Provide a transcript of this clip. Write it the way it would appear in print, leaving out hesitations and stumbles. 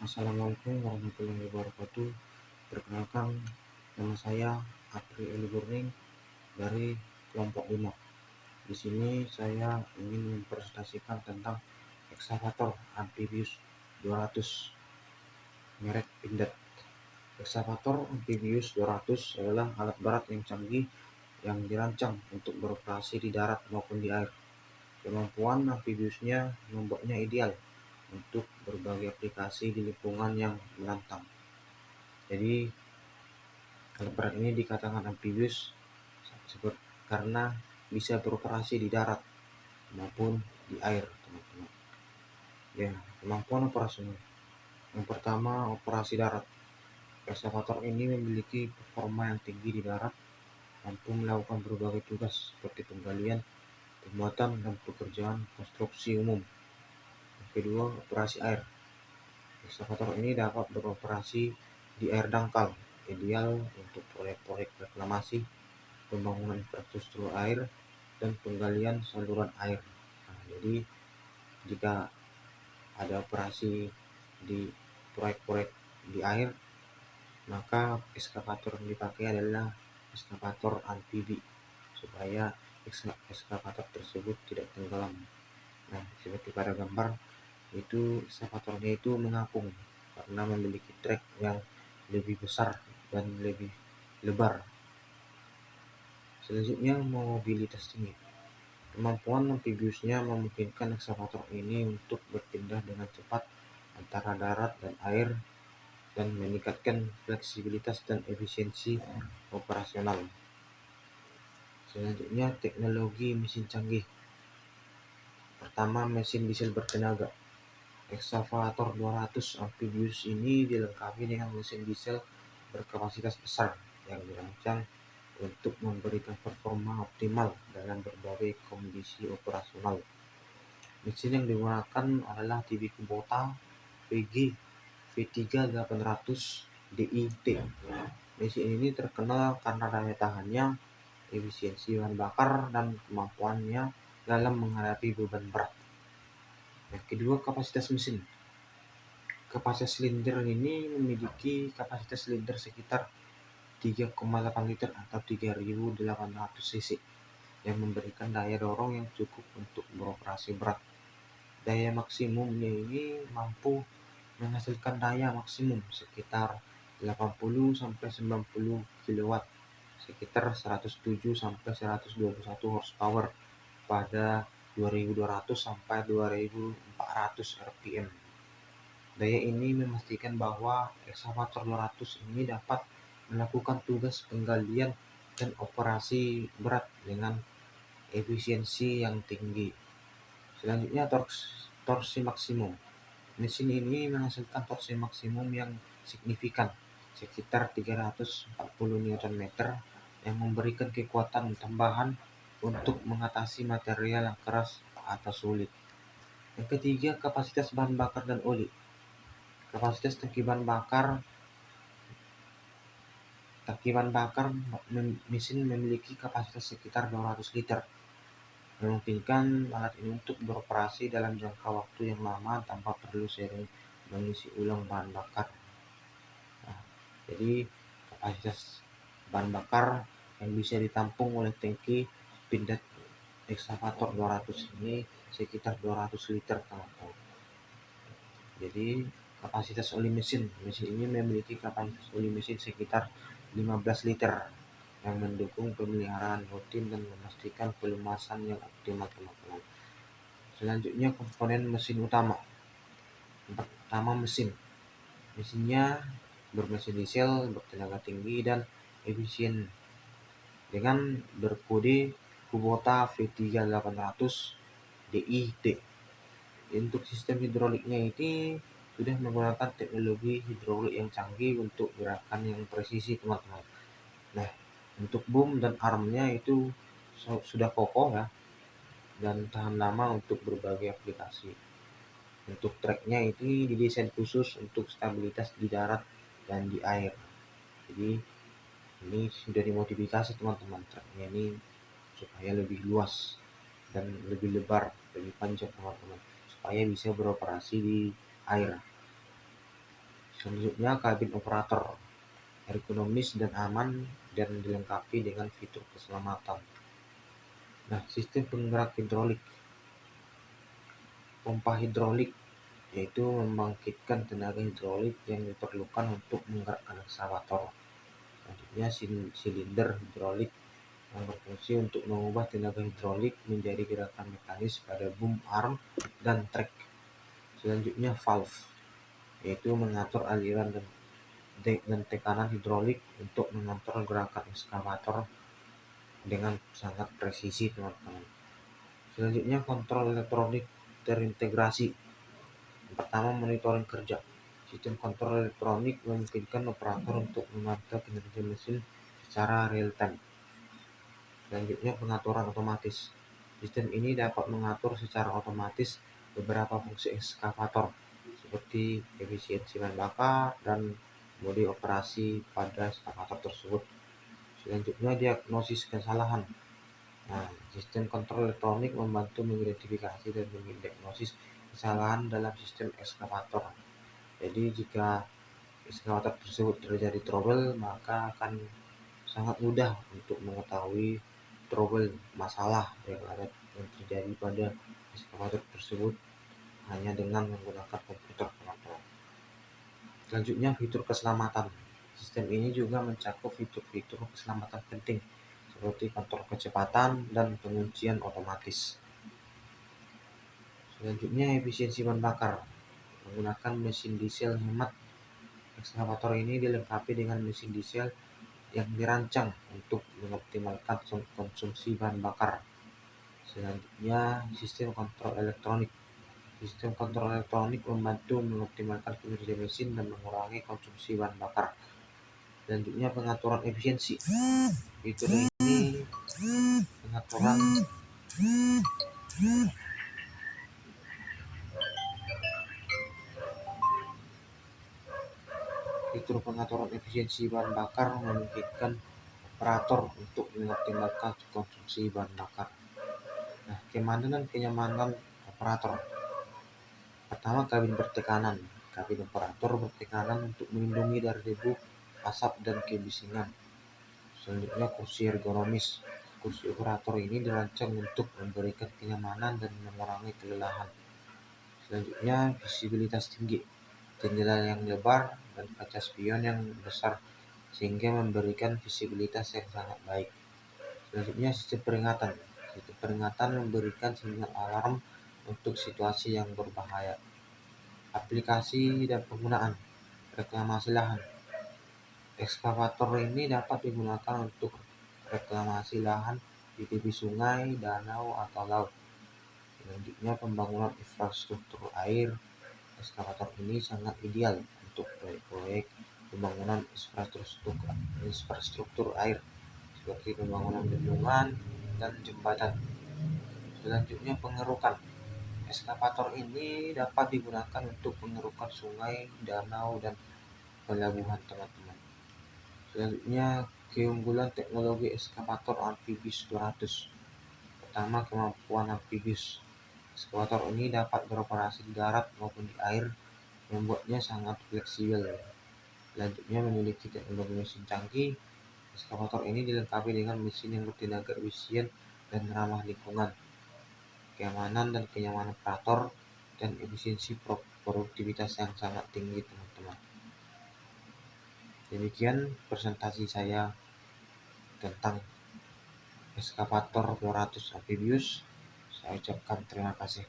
Assalamualaikum warahmatullahi wabarakatuh. Perkenalkan, nama saya Apri Eli Burning dari kelompok 5. Di sini saya ingin mempresentasikan tentang ekskavator amphibius 200 merek Pindad. Ekskavator amphibius 200 adalah alat berat yang canggih yang dirancang untuk beroperasi di darat maupun di air. Kemampuan amphibiusnya membuatnya ideal untuk berbagai aplikasi di lingkungan yang menantang. Jadi alat berat ini dikatakan amphibius karena bisa beroperasi di darat maupun di air, teman-teman. Ya, kemampuan operasinya. Yang pertama, operasi darat. Ekskavator ini memiliki performa yang tinggi di darat, mampu melakukan berbagai tugas seperti penggalian, pembuatan, dan pekerjaan konstruksi umum. Yang kedua, operasi air. Ekskavator ini dapat beroperasi di air dangkal, ideal untuk proyek-proyek reklamasi, pembangunan infrastruktur air, dan penggalian saluran air. Nah, jadi jika ada operasi di proyek-proyek di air, maka ekskavator yang dipakai adalah ekskavator amfibi supaya ekskavator tersebut tidak tenggelam. Nah, seperti pada gambar itu ekskavatornya itu mengapung karena memiliki trek yang lebih besar dan lebih lebar. Selanjutnya, mobilitas tinggi. Kemampuan amphibiusnya memungkinkan ekskavator ini untuk berpindah dengan cepat antara darat dan air dan meningkatkan fleksibilitas dan efisiensi operasional. Selanjutnya, teknologi mesin canggih. Pertama, mesin diesel bertenaga. Ekskavator 200 amphibius ini dilengkapi dengan mesin diesel berkapasitas besar yang dirancang untuk memberikan performa optimal dalam berbagai kondisi operasional. Mesin yang digunakan adalah TV Kubota VG V3800 DIT. Mesin ini terkenal karena daya tahannya, efisiensi bahan bakar, dan kemampuannya dalam menghadapi beban berat. Yang kedua, kapasitas mesin. Kapasitas silinder ini memiliki kapasitas silinder sekitar 3,8 liter atau 3.800 cc yang memberikan daya dorong yang cukup untuk beroperasi berat. Daya maksimumnya ini mampu menghasilkan daya maksimum sekitar 80-90 kW, sekitar 107 sampai 121 horsepower pada 2200-2400 rpm. Daya ini memastikan bahwa ekskavator 200 ini dapat melakukan tugas penggalian dan operasi berat dengan efisiensi yang tinggi. Selanjutnya, torsi maksimum. Mesin ini menghasilkan torsi maksimum yang signifikan, sekitar 340 Nm, yang memberikan kekuatan tambahan untuk mengatasi material yang keras atau sulit. Yang ketiga, kapasitas bahan bakar dan oli. Kapasitas tangki bahan bakar mesin memiliki kapasitas sekitar 200 liter, memungkinkan alat ini untuk beroperasi dalam jangka waktu yang lama tanpa perlu sering mengisi ulang bahan bakar. Nah, jadi kapasitas bahan bakar yang bisa ditampung oleh tangki Pindad ekskavator 200 ini sekitar 200 liter, teman-teman. Jadi kapasitas oli mesin ini memiliki kapasitas oli mesin sekitar 15 liter yang mendukung pemeliharaan rutin dan memastikan pelumasan yang optimal, teman-teman. Selanjutnya, komponen mesin utama. Pertama, mesinnya bermesin diesel bertenaga tinggi dan efisien dengan berkode Kubota V3800 DIT. Untuk sistem hidroliknya ini sudah menggunakan teknologi hidrolik yang canggih untuk gerakan yang presisi, teman-teman. Nah, untuk boom dan armnya itu sudah kokoh ya dan tahan lama untuk berbagai aplikasi. Untuk treknya itu didesain khusus untuk stabilitas di darat dan di air. Jadi ini sudah dimodifikasi, teman-teman, treknya ini supaya lebih luas dan lebih lebar, lebih panjang, teman-teman, supaya bisa beroperasi di air. Selanjutnya kabin operator, ergonomis dan aman dan dilengkapi dengan fitur keselamatan. Nah, sistem penggerak hidrolik, pompa hidrolik, yaitu membangkitkan tenaga hidrolik yang diperlukan untuk menggerakkan ekskavator. Selanjutnya silinder hidrolik yang berfungsi untuk mengubah tenaga hidrolik menjadi gerakan mekanis pada boom arm dan trek. Selanjutnya valve, yaitu mengatur aliran dan tekanan hidrolik untuk mengontrol gerakan ekskavator dengan sangat presisi, teman-teman. Selanjutnya kontrol elektronik terintegrasi. Yang pertama, monitoring kerja. Sistem kontrol elektronik memungkinkan operator untuk memantau kinerja mesin secara real time. Selanjutnya, pengaturan otomatis. Sistem ini dapat mengatur secara otomatis beberapa fungsi ekskavator seperti efisiensi bahan bakar dan mode operasi pada ekskavator tersebut. Selanjutnya, diagnosis kesalahan. Nah, sistem kontrol elektronik membantu mengidentifikasi dan mendiagnosis kesalahan dalam sistem ekskavator. Jadi jika ekskavator tersebut terjadi trouble, maka akan sangat mudah untuk mengetahui trouble masalah yang terjadi pada ekskavator tersebut hanya dengan menggunakan komputer, teman-teman. Selanjutnya, fitur keselamatan. Sistem ini juga mencakup fitur-fitur keselamatan penting seperti kontrol kecepatan dan penguncian otomatis. Selanjutnya, efisiensi bahan bakar. Menggunakan mesin diesel hemat, ekskavator ini dilengkapi dengan mesin diesel yang dirancang untuk mengoptimalkan konsumsi bahan bakar. Selanjutnya, sistem kontrol elektronik. Sistem kontrol elektronik membantu mengoptimalkan kinerja mesin dan mengurangi konsumsi bahan bakar. Selanjutnya, pengaturan efisiensi. Fitur ini pengaturan Fitur pengaturan efisiensi bahan bakar memungkinkan operator untuk mengoptimalkan konsumsi bahan bakar. Nah, keamanan dan kenyamanan operator. Pertama, kabin bertekanan. Kabin operator bertekanan untuk melindungi dari debu, asap, dan kebisingan. Selanjutnya, kursi ergonomis. Kursi operator ini dirancang untuk memberikan kenyamanan dan mengurangi kelelahan. Selanjutnya, visibilitas tinggi. Jendela yang lebar dan kaca spion yang besar sehingga memberikan visibilitas yang sangat baik. Selanjutnya, sistem peringatan. Sistem peringatan memberikan sinyal alarm untuk situasi yang berbahaya. Aplikasi dan penggunaan. Reklamasi lahan. Ekskavator ini dapat digunakan untuk reklamasi lahan di tepi sungai, danau, atau laut. Selanjutnya, pembangunan infrastruktur air. Ekskavator ini sangat ideal untuk proyek-proyek pembangunan infrastruktur air seperti pembangunan bendungan dan jembatan. Selanjutnya, pengerukan. Ekskavator ini dapat digunakan untuk pengerukan sungai, danau, dan pelabuhan, teman-teman. Selanjutnya, keunggulan teknologi ekskavator Amfibious 200. Pertama, kemampuan Amfibious. Ekskavator ini dapat beroperasi di darat maupun di air, membuatnya sangat fleksibel. Selanjutnya, memiliki teknologi mesin canggih. Ekskavator ini dilengkapi dengan mesin yang bertenaga efisien dan ramah lingkungan. Keamanan dan kenyamanan operator dan efisiensi produktivitas yang sangat tinggi, teman-teman. Demikian presentasi saya tentang ekskavator 200 Amfibious. Saya ucapkan terima kasih.